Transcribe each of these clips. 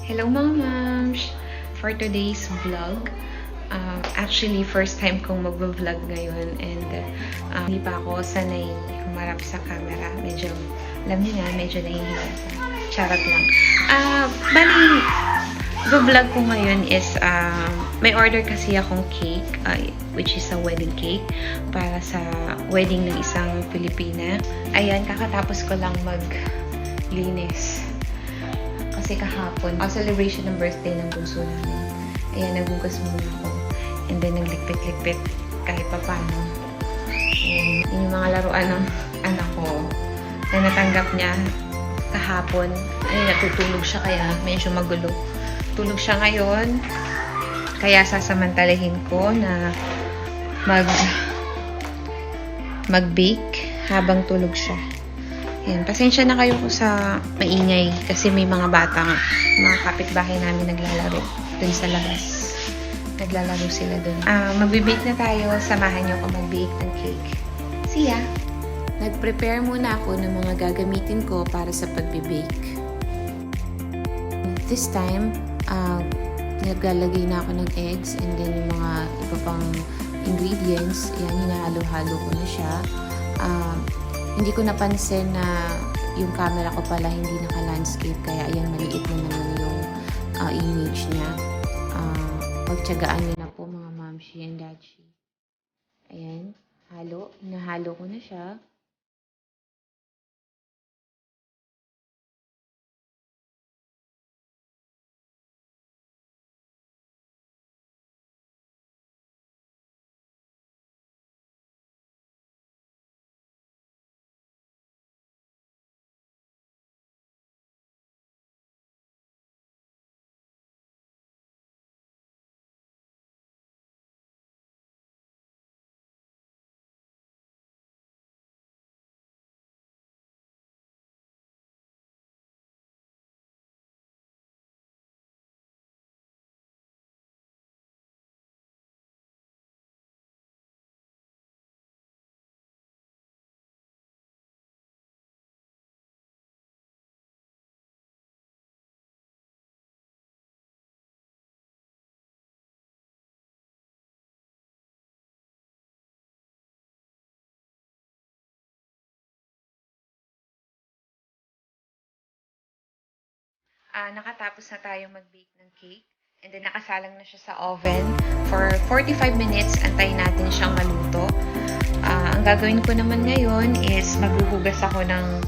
Hello mga moms! For today's vlog, actually first time kong mag-vlog ngayon and hindi pa ako sanay humarap sa camera. Medyo, alam niyo na, medyo nahihiya ako. Charot lang. Bali, vlog ko ngayon is may order kasi akong cake, which is a wedding cake para sa wedding ng isang Pilipina. Ayan, kakatapos ko lang maglinis. Kasi kahapon, celebration ng birthday ng bunso namin. Ayan, naghugas muna ako. And then, naglikpit-likpit kahit pa paano. And yung mga laruan ng anak ko na natanggap niya kahapon. Ay, natutulog siya kaya medyo magulo. Tulog siya ngayon. Kaya sasamantalahin ko na mag-bake habang tulog siya. Ayan, pasensya na kayo sa maingay kasi may mga bata, mga kapitbahay namin naglalaro dun sa labas. Naglalaro sila dun. Mag-bake na tayo. Samahan niyo ako mag-bake ng cake. See ya! Nag-prepare muna ako ng mga gagamitin ko para sa pag-bake. This time, naglalagay na ako ng eggs and then yung mga iba pang ingredients. Ayan, hinahalo-halo ko na siya. Hindi ko napansin na yung camera ko pala hindi naka-landscape kaya ayan, maliit na naman yung image niya. Pagtyagaan niyo na po mga mamshi and dachi. Ayan, hinahalo ko na siya. Nakatapos na tayong mag-bake ng cake. And then, nakasalang na siya sa oven. For 45 minutes, antayin natin siyang maluto. Ang gagawin ko naman ngayon is maghuhugas ako ng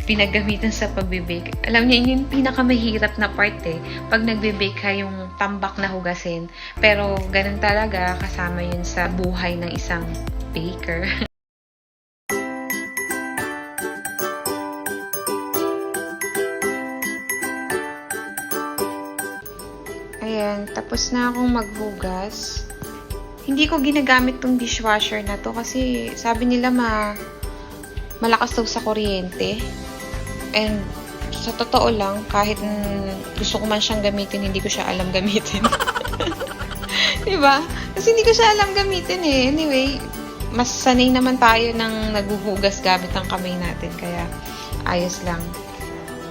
pinagamitan sa pagbe-bake. Alam niyo, yun yung pinakamahirap na part eh. Pag nagbe-bake ka, yung tambak na hugasin. Pero, ganun talaga, kasama yun sa buhay ng isang baker. Ayan, tapos na akong maghugas. Hindi ko ginagamit tong dishwasher na to kasi sabi nila malakas daw sa kuryente. And sa totoo lang, kahit gusto ko man siyang gamitin, hindi ko siya alam gamitin. Diba? Kasi hindi ko siya alam gamitin eh. Anyway, mas sanay naman tayo ng naghuhugas gamit ang kamay natin. Kaya, ayos lang.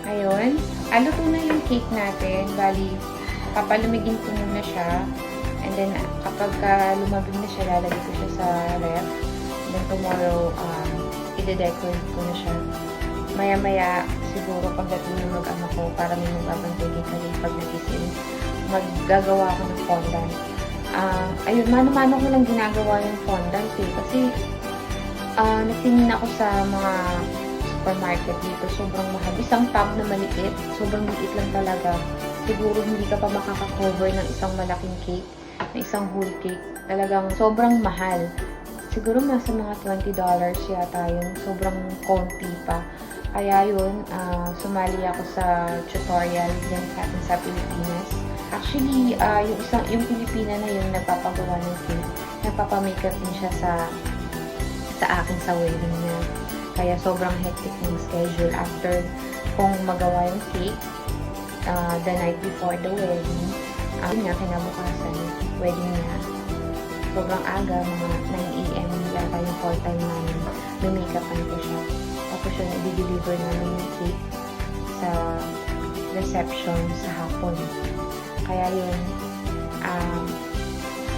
Ayun. Luto na yung cake natin. Bali, papalamigin ko muna siya. And then, kapag lumabig na siya, lalagay ko siya sa ref. And then, tomorrow, i-decorate ko na siya. Maya-maya, siguro pagdating ng mag-ama ko, para may magbabantigin kami pag nagising, maggagawa ako ng fondant. Ayun, mano-mano ko lang ginagawa yung fondant eh. Kasi, nagtingin ako sa mga supermarket dito. Sobrang mahal. Isang tub na maliit. Sobrang liit lang talaga. Siguro hindi ka pa makaka-cover ng isang malaking cake, ng isang whole cake. Talagang sobrang mahal. Siguro nasa mga $20 yata yun. Sobrang konti pa. Kaya yun, sumali ako sa tutorial dyan sa atin sa Pilipinas. Actually, yung Pilipina na yung nagpapagawa ng cake, nagpapamakeup din siya sa akin sa wedding niya. Kaya sobrang hectic ng schedule after kung magawa yung cake. The night before the wedding, yun nga, kinabukasan, wedding niya. Sobrang aga, mga 9 AM yata yung call time namin. May make-upan ko siya. Tapos yun, i-deliver namin yung cake sa reception sa hapon. Kaya yun,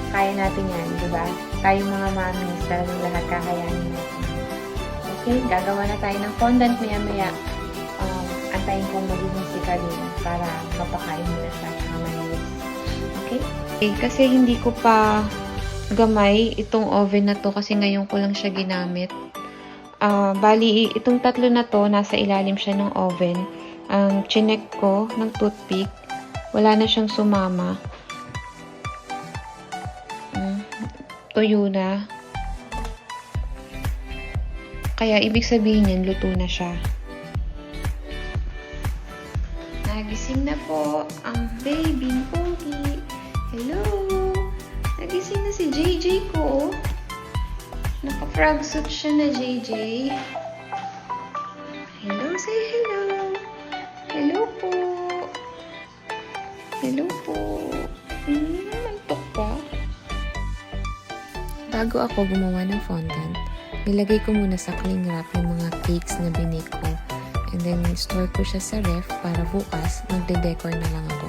kaya natin yan, diba? Tayo mga mamis, talagang lahat kakayanin natin. Okay, gagawa na tayo ng fondant maya-maya. Antayin kong magiging si Karin para mapakain mo na siya sa manis. Okay? Kasi hindi ko pa gamay itong oven na to kasi ngayon ko lang siya ginamit. Bali, itong tatlo na to, nasa ilalim siya ng oven. Ang chinek ko ng toothpick, wala na siyang sumama. Tuyo na. Kaya, ibig sabihin yan, luto na siya. Nagising na po ang baby Pogi. Hello! Nagising na si JJ ko. Naka-frog suit siya na JJ. Hello, say hello. Hello po. Hello po. Mantok pa. Bago ako gumawa ng fondant, nilagay ko muna sa cling wrap yung mga cakes na binake ko. And then, store ko siya sa ref para bukas magde-decor na lang ako.